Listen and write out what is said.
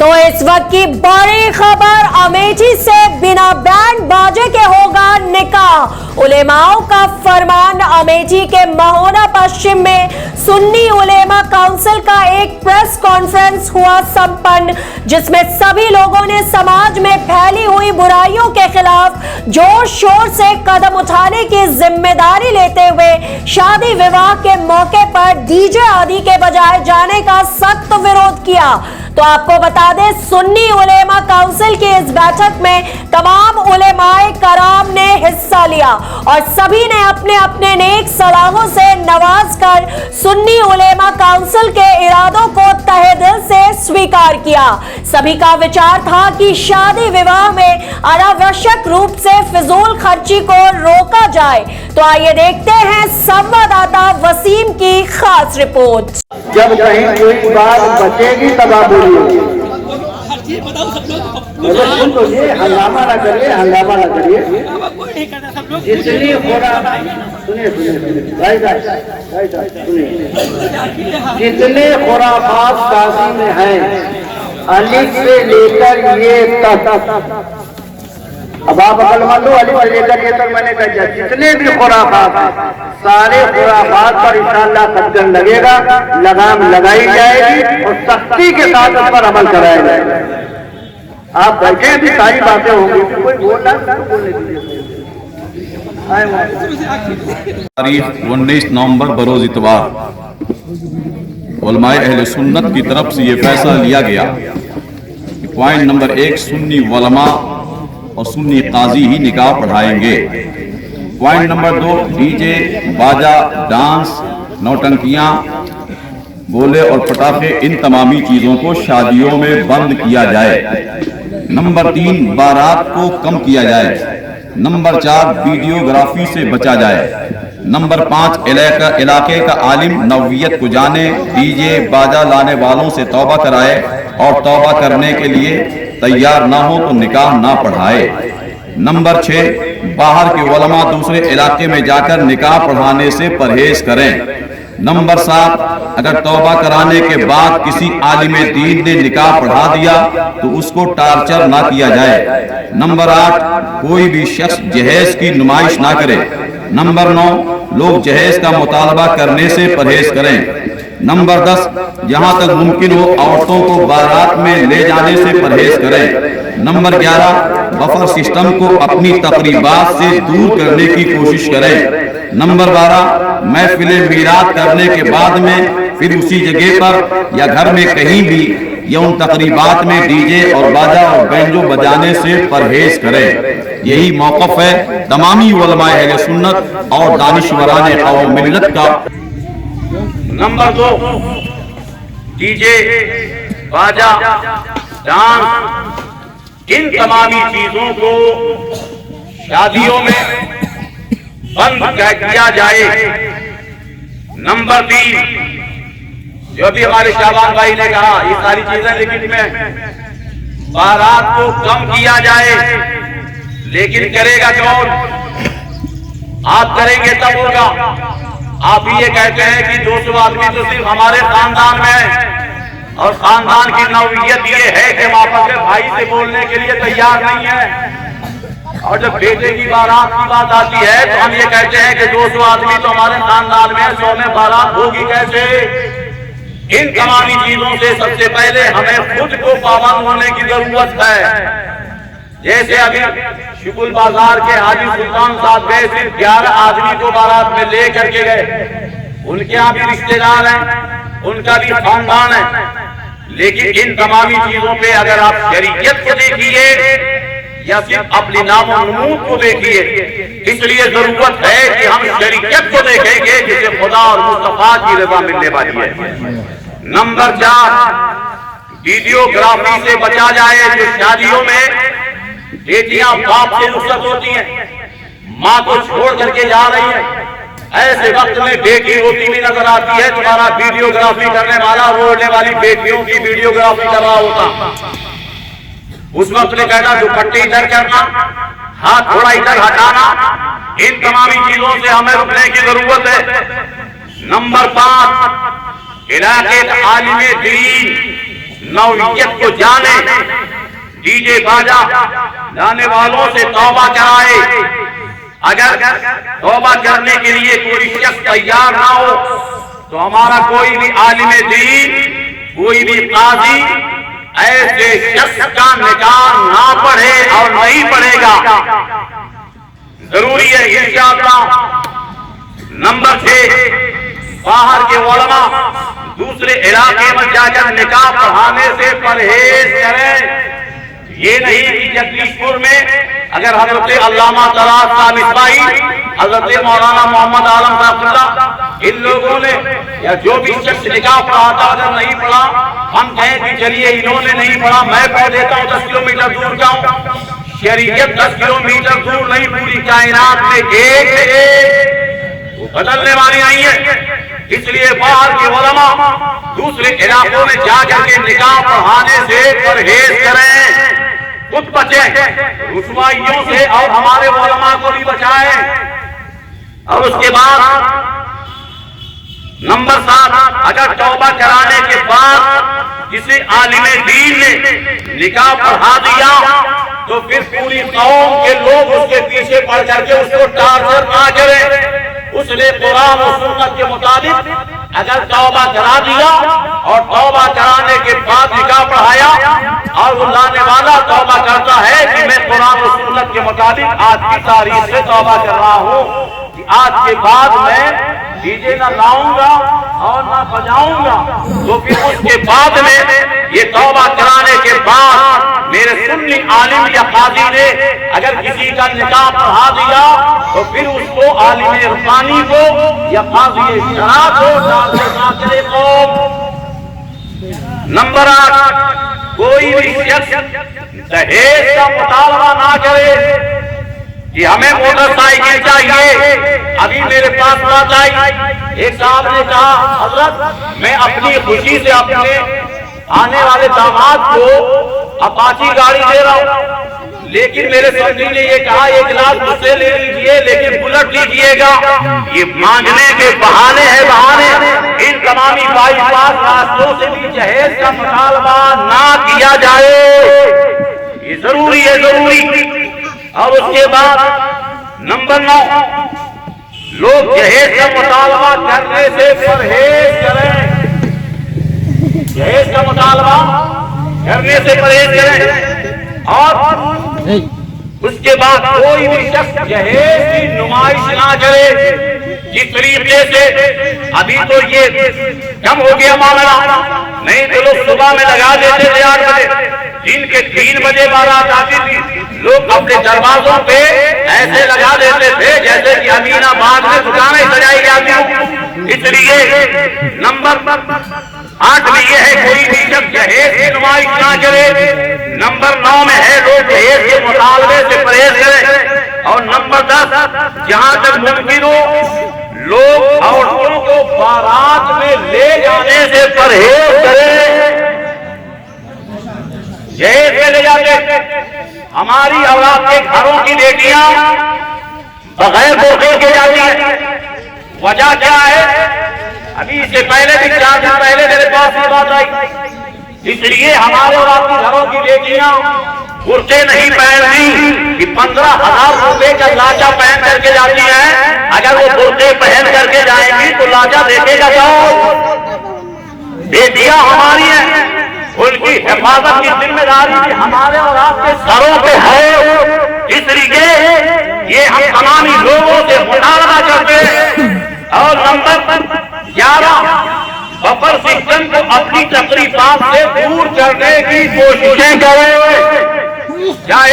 तो इस वक्त की बड़ी खबर, अमेठी से बिना बैंड बाजे के होगा निकाह। उलेमाओं का फरमान। अमेठी के महोना पश्चिम में सुन्नी उलेमा काउंसिल का एक प्रेस कॉन्फ्रेंस हुआ संपन्न, जिसमें सभी लोगों ने समाज में फैली हुई बुराइयों के खिलाफ जोर शोर से कदम उठाने की जिम्मेदारी लेते हुए शादी विवाह के मौके पर डीजे आदि के बजाए जाने का सख्त विरोध किया। तो आपको बता दें, सुन्नी उलेमा काउंसिल की इस बैठक में तमाम उलेमाए कराम ने हिस्सा लिया और सभी ने अपने अपने नेक सलाहों से नवाज कर सुन्नी उलेमा काउंसिल के इरादों को तहे दिल से स्वीकार किया। सभी का विचार था कि शादी विवाह में अनावश्यक रूप से फिजूल खर्ची को रोका जाए। तो आइए देखते हैं संवाददाता वसीम की खास रिपोर्ट। जब कहीं कोई बात बचेगी तब आप बोलिए। सुन तो ये हंगामा ना करिए, हंगामा ना करिए। जितनी सुनिए जितने खुराफात काशी में हैं, अलिफ से लेकर ये तक, अब आप अकल मान लो, अलिफ से लेकर ये तक मैंने कह दिया, जितने भी खुराफात हैं सारे खुराफात पर इंशाअल्लाह कदम लगेगा, लगाम लगाई जाएगी और सख्ती के साथ उस पर अमल कराया जाएगा। आप बैठे भी सारी बातें होंगी, कोई बोल रहा है तो बोलने दीजिए। तारीख 19 नवंबर बरोज इतवार उलमाए अहले सुन्नत की तरफ से ये फैसला लिया गया कि पॉइंट नंबर 1 सुन्नी उलमा और सुन्नी काजी ही निकाह पढ़ाएंगे। पॉइंट नंबर 2 डीजे बाजा डांस नौटंकियां गोले और पटाखे इन तमामी चीजों को शादियों में बंद किया जाए। नंबर 3 बारात को कम किया जाए। नंबर 4 वीडियोग्राफी से बचा जाए। नंबर 5 इलाके का आलिम नौवियत को जाने, डीजे बाजा लाने वालों से तौबा कराए और तौबा करने के लिए तैयार ना हो तो निकाह ना पढ़ाए। नंबर 6 बाहर के उलमा दूसरे इलाके में जाकर निकाह पढ़ाने से परहेज करें। नंबर 7 अगर तौबा कराने के बाद किसी आलिम दीन ने निकाह पढ़ा दिया तो उसको टार्चर ना किया जाए। नंबर 8 कोई भी शख्स जहेज की नुमाइश ना करे। नंबर 9 लोग जहेज का मुतालबा करने से परहेज करें। नंबर 10 जहां तक मुमकिन हो औरतों को बारात में ले जाने से परहेज करें। नंबर 11 बफर सिस्टम को अपनी तकरीबात से दूर करने की कोशिश करें। नंबर 12 महफिलें मीरात करने के बाद में फिर उसी जगह पर या घर में कहीं भी या उन तकरीबात में डीजे और बाजा और बैंजो बजाने से परहेज करें। यही मौक़िफ़ है तमामी उलमाए अहले सुन्नत और दानिशवरान कौम मिल्लत का। नंबर 2 डीजे बाजा डांस इन तमामी चीजों को शादियों में बंद किया जाए। नंबर 3 जो भी हमारे शाबान भाई ने कहा ये सारी चीजें, लेकिन में बारात को कम किया जाए। लेकिन करेगा कौन? आप करेंगे तब होगा। आप ये कहते हैं कि 200 आदमी तो सिर्फ हमारे खानदान में है और खानदान की नौवियत ये है कि हम आपस में भाई से बोलने के लिए तैयार नहीं है। और जब बेटे की बारात की बात आती है तो हम ये कहते हैं कि 200 आदमी तो हमारे खानदान में है, 100 में बारात होगी कैसे? इन तमामी चीजों से सबसे पहले हमें खुद को पाबंद होने की जरूरत है। जैसे अभी शुकुल बाजार के हाजी सुल्तान साहब गए, सिर्फ 11 आदमी को बारात में ले करके गए। उनके यहाँ भी रिश्तेदार हैं, उनका भी खानदान है। लेकिन इन तमामी चीजों पे अगर आप शरीयत को देखिए या सिर्फ अपनी नामो नमूद को देखिए, इसलिए जरूरत है कि हम शरीयत को देखेंगे जिसे खुदा और मुस्तफा की रजा मिलने वाली है। नंबर 4 वीडियोग्राफी से बचा जाए। जो शादियों में बेटियां बाप से रुखसत होती हैं, माँ को छोड़ करके जा रही है, ऐसे वक्त में बेटी रोती भी नजर आती है, तुम्हारा वीडियोग्राफी करने वाला रोने वाली बेटियों की वीडियोग्राफी कर रहा होता। उस वक्त ने कहना दुपट्टे इधर करना, हाथ थोड़ा इधर हटाना, इन तमामी चीजों से हमें रुकने की जरूरत है। नंबर 5 इलाके का आलिम दीन नौवियत को जाने डीजे बाजा गाने वालों से तौबा कराए। अगर तौबा करने के लिए कोई शख्स तैयार ना हो तो हमारा कोई भी आलिम दीन, कोई भी काजी ऐसे शख्स का निकाह ना पढ़े और नहीं पढ़ेगा। जरूरी है इंशाअल्लाह। नंबर 6, बाहर के उलमा दूसरे इलाके में जाकर निकाह पढ़ाने से परहेज करें। ये नहीं कि जगदीशपुर में अगर हजरत अल्लामा तलात साहब इस्माइल, हजरत मौलाना मोहम्मद आलम साहब, इन लोगों ने या जो भी शख्स निकाह पढ़ाता अगर नहीं पढ़ा, हम कहें कि चलिए इन्होंने नहीं पढ़ा, मैं पढ़ देता हूँ 10 किलोमीटर दूर जाऊं। शरीयत 10 किलोमीटर दूर नहीं, पूरी कायनात में एक वो बदलने वाली नहीं है। इसलिए बाहर के उलमा दूसरे इलाकों में जाकर के निकाह पढ़ाने से परहेज करें, खुद बचें रुसवाइयों से और हमारे उलमा को भी बचाएं। और उसके बाद नंबर 7, अगर तौबा कराने के बाद किसी आलिम दीन ने निकाह पढ़ा दिया तो फिर पूरी कौम के लोग उसके पीछे पड़ करके उसको टार्चर ना करें। उसने कुरान और सुन्नत के मुताबिक अगर तौबा करा दिया और तौबा कराने के बाद निकाह पढ़ाया और वो लाने वाला तौबा करता है कि मैं कुरान और सुन्नत के मुताबिक आज की तारीख से तौबा कर रहा हूँ कि आज के बाद मैं डीजे ना लाऊंगा और ना बजाऊंगा, तो फिर उसके बाद में ये तौबा कराने के बाद मेरे सुन्नी आलिम या काजी ने अगर किसी का निकाह पढ़ा दिया तो फिर उसको आलिम इरफानी को या काजी शरा को टार्चर ना करे। नंबर 8, कोई भी शख्स दहेज का मुतालबा ना करे कि हमें मोटरसाइकिल चाहिए। अभी मेरे पास बात आई, एक साहब ने कहा हजरत मैं अपनी खुशी से अपने आने वाले दामाद को अपाची गाड़ी दे रहा हूँ, लेकिन मेरे समझी ने ये कहा 1 लाख मुझसे ले लीजिए लेकिन बुलेट लीजिएगा। ये मांगने के बहाने हैं, बहाने। इन तमामी बाईपास रास्तों से भी जहेज का मुतालबा ना किया जाए, ये जरूरी है, जरूरी। और उसके बाद नंबर 9, लोग जहेज का मुतालबा करने से परहेज करें। जहेज का मुतालबा करने से परहेज करें। और उसके बाद कोई भी शख्स जहेज की नुमाइश ना करे। जिस तरीके से अभी तो ये कम हो गया मामला, नहीं तो लोग सुबह में लगा देते थे 8 बजे, दिन के 3 बजे बारात आती थी। लोग अपने दरवाजों पे ऐसे लगा देते थे जैसे कि अमीनाबाद में दुकानें सजाई जाती हूँ। इसलिए नंबर 8 में यह है कोई भी शख्स जहेज की नुमाइश ना करे। नंबर 9 में है लोग जहेज के मुतालबे से परहेज करें। और नंबर 10, जहां तक मुमकिन हो लोग औरतों को बारात में ले जाने से परहेज करें। जहेज में ले जाते हमारी औलाद के घरों की बेटियां बगैर बोलते के जाती है। वजह क्या है? अभी इससे पहले भी 4 दिन पहले मेरे पास ये बात आई। इसलिए हमारे औलाद के घरों की बेटियां कुर्ते नहीं पहनती कि 15,000 रुपए का लाचा पहन करके जाती हैं। अगर वो कुर्ते पहन करके जाएंगी तो लाचा देखेगा कौन? बेटियां हमारी हैं, उनकी हिफाजत की जिम्मेदारी भी हमारे और आपके सरों पे है। इसलिए ये हम तमामी लोगों से मुतालबा करते हैं। और नंबर 11, बफर सिस्टम को अपनी तकरीबात से दूर करने की कोशिशें करें। चाहे